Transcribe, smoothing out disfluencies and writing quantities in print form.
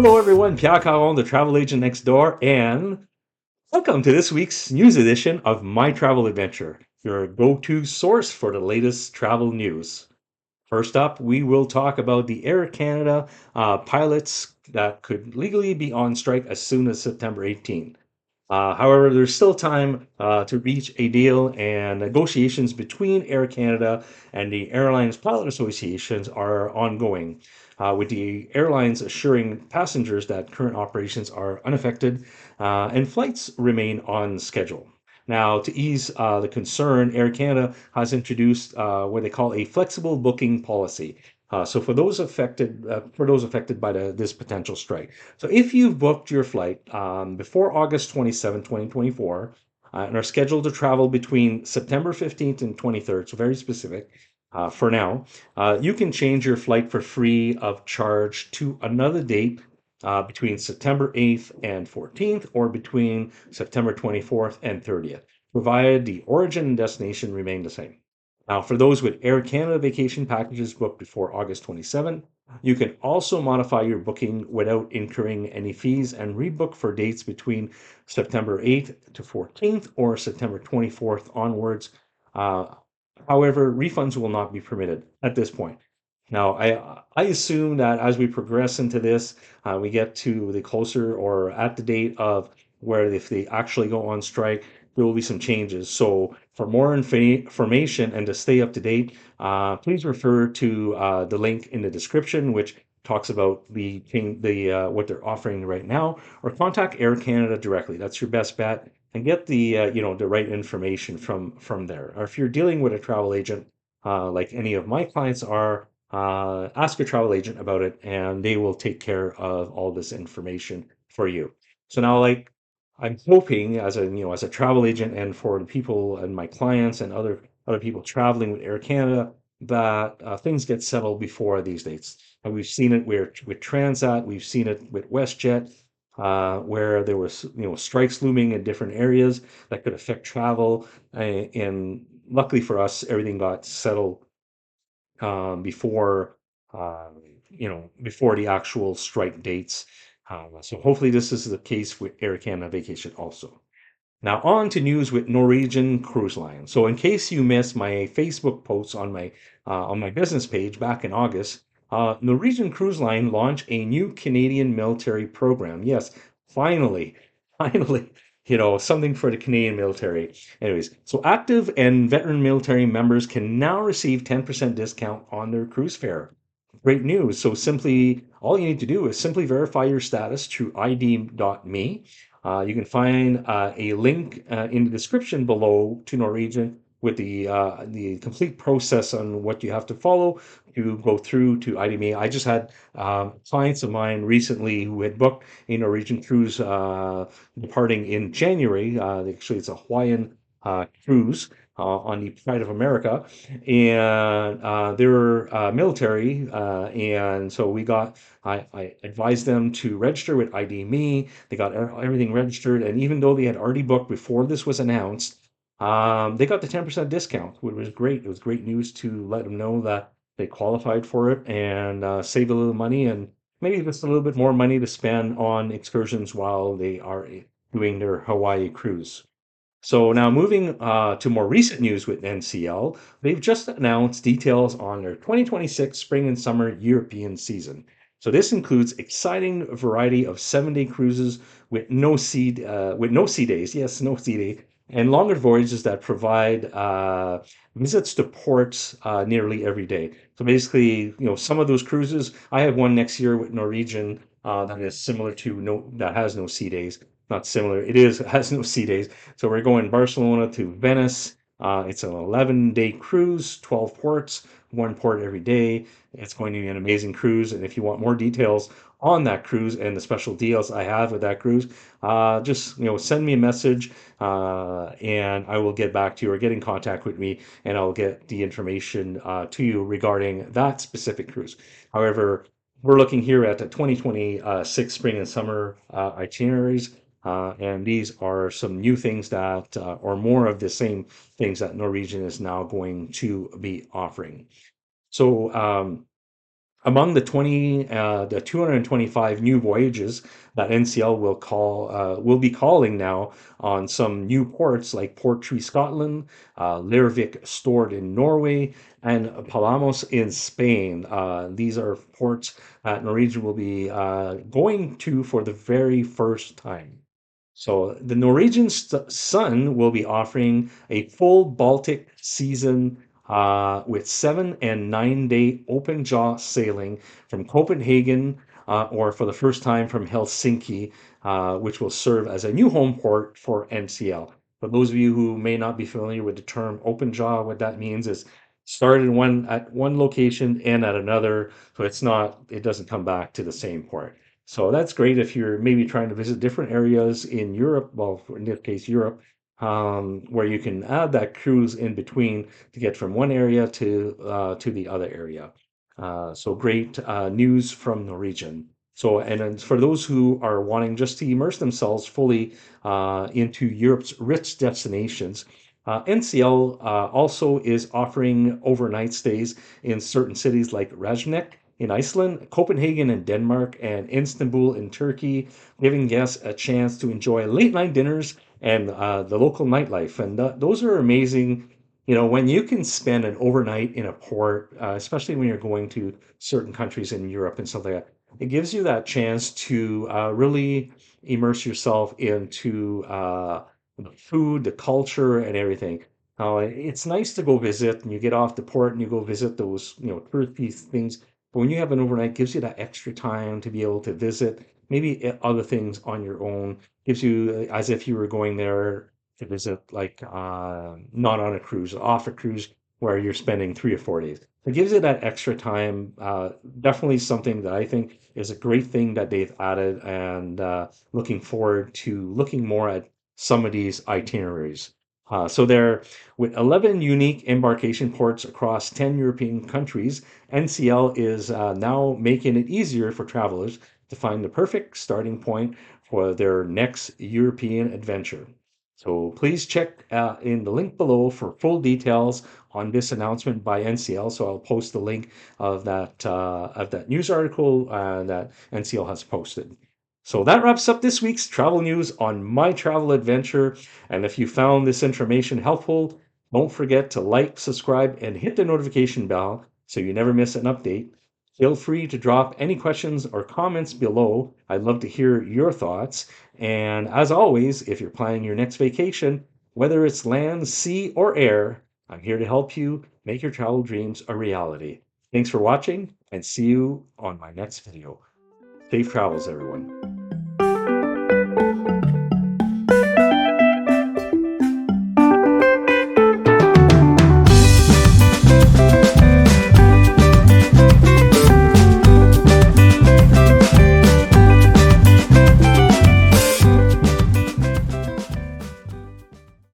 Hello, everyone. Pierre Caron, the travel agent next door, and welcome to this week's news edition of My Travel Adventure, your go-to source for the latest travel news. First up, we will talk about the Air Canada pilots that could legally be on strike as soon as September 18th. However, there's still time to reach a deal, and negotiations between Air Canada and the Airlines Pilot Associations are ongoing, with the airlines assuring passengers that current operations are unaffected and flights remain on schedule. Now, to ease the concern, Air Canada has introduced what they call a flexible booking policy. So for those affected by this potential strike. So if you've booked your flight before August 27, 2024, and are scheduled to travel between September 15th and 23rd, so very specific for now, you can change your flight for free of charge to another date between September 8th and 14th or between September 24th and 30th, provided the origin and destination remain the same. Now, for those with Air Canada vacation packages booked before August 27, you can also modify your booking without incurring any fees and rebook for dates between September 8th to 14th or September 24th onwards. Uh, However, refunds will not be permitted at this point. Now, I assume that as we progress into this, we get to the closer or at the date of where if they actually go on strike, there will be some changes. So for more information and to stay up to date, please refer to the link in the description, which talks about what they're offering right now, or contact Air Canada directly. That's your best bet, and get the right information from there. Or if you're dealing with a travel agent, like any of my clients are, ask your travel agent about it, and they will take care of all this information for you. So now, like, I'm hoping as a travel agent and for the people and my clients and other people traveling with Air Canada that things get settled before these dates. And we've seen it with Transat, we've seen it with WestJet, where there was strikes looming in different areas that could affect travel. And luckily for us, everything got settled before uh, before the actual strike dates. So hopefully this is the case with Air Canada Vacation also. Now on to news with Norwegian Cruise Line. So in case you missed my Facebook posts on my business page back in August, Norwegian Cruise Line launched a new Canadian military program. Yes, finally, finally, something for the Canadian military. Anyways, so active and veteran military members can now receive 10% discount on their cruise fare. Great news. So simply, all you need to do is simply verify your status through ID.me. You can find a link in the description below to Norwegian with the complete process on what you have to follow to go through to IDME. I just had clients of mine recently who had booked a Norwegian cruise departing in January. Actually, it's a Hawaiian cruise on the Pride of America, and they're military, and so I advised them to register with ID.me. They got everything registered, and even though they had already booked before this was announced, they got the 10% discount, which was great. It was great news to let them know that they qualified for it and save a little money and maybe just a little bit more money to spend on excursions while they are doing their Hawaii cruise. So now moving to more recent news with NCL, they've just announced details on their 2026 spring and summer European season. So this includes exciting variety of 7-day cruises with no sea days, yes, no sea day, and longer voyages that provide visits to ports nearly every day. So basically, some of those cruises, I have one next year with Norwegian that is similar to that has no sea days. Not similar, it has no sea days. So we're going Barcelona to Venice. It's an 11-day cruise, 12 ports, one port every day. It's going to be an amazing cruise. And if you want more details on that cruise and the special deals I have with that cruise, just send me a message and I will get back to you or get in contact with me and I'll get the information to you regarding that specific cruise. However, we're looking here at the 2026 spring and summer itineraries. And these are some new things that, or more of the same things that Norwegian is now going to be offering. So Among the 225 new voyages that NCL will be calling now on some new ports like Portree, Scotland, Leirvik stored in Norway, and Palamós in Spain. These are ports that Norwegian will be going to for the very first time. So the Norwegian Sun will be offering a full Baltic season with 7 and 9 day open jaw sailing from Copenhagen or for the first time from Helsinki, which will serve as a new home port for NCL. For those of you who may not be familiar with the term open jaw, what that means is start in at one location and at another, so it doesn't come back to the same port. So that's great if you're maybe trying to visit different areas in Europe, well, in this case, Europe, where you can add that cruise in between to get from one area to the other area. So great news from Norwegian. So, and then for those who are wanting just to immerse themselves fully into Europe's rich destinations, NCL also is offering overnight stays in certain cities like Rajnek in Iceland, Copenhagen in Denmark, and Istanbul in Turkey, giving guests a chance to enjoy late night dinners and the local nightlife. And those are amazing. You know, when you can spend an overnight in a port, especially when you're going to certain countries in Europe and stuff like that, it gives you that chance to really immerse yourself into the food, the culture, and everything. It's nice to go visit, and you get off the port and you go visit those, touristy things. But when you have an overnight, it gives you that extra time to be able to visit maybe other things on your own. Gives you as if you were going there to visit, like not on a cruise, off a cruise where you're spending 3 or 4 days. It gives you that extra time. Definitely something that I think is a great thing that they've added, and looking forward to looking more at some of these itineraries. So there, with 11 unique embarkation ports across 10 European countries, NCL is now making it easier for travelers to find the perfect starting point for their next European adventure. So please check in the link below for full details on this announcement by NCL. So I'll post the link of that news article that NCL has posted. So that wraps up this week's travel news on my travel adventure. And if you found this information helpful, don't forget to like, subscribe, and hit the notification bell so you never miss an update. Feel free to drop any questions or comments below. I'd love to hear your thoughts. And as always, if you're planning your next vacation, whether it's land, sea, or air, I'm here to help you make your travel dreams a reality. Thanks for watching, and see you on my next video. Safe travels, everyone.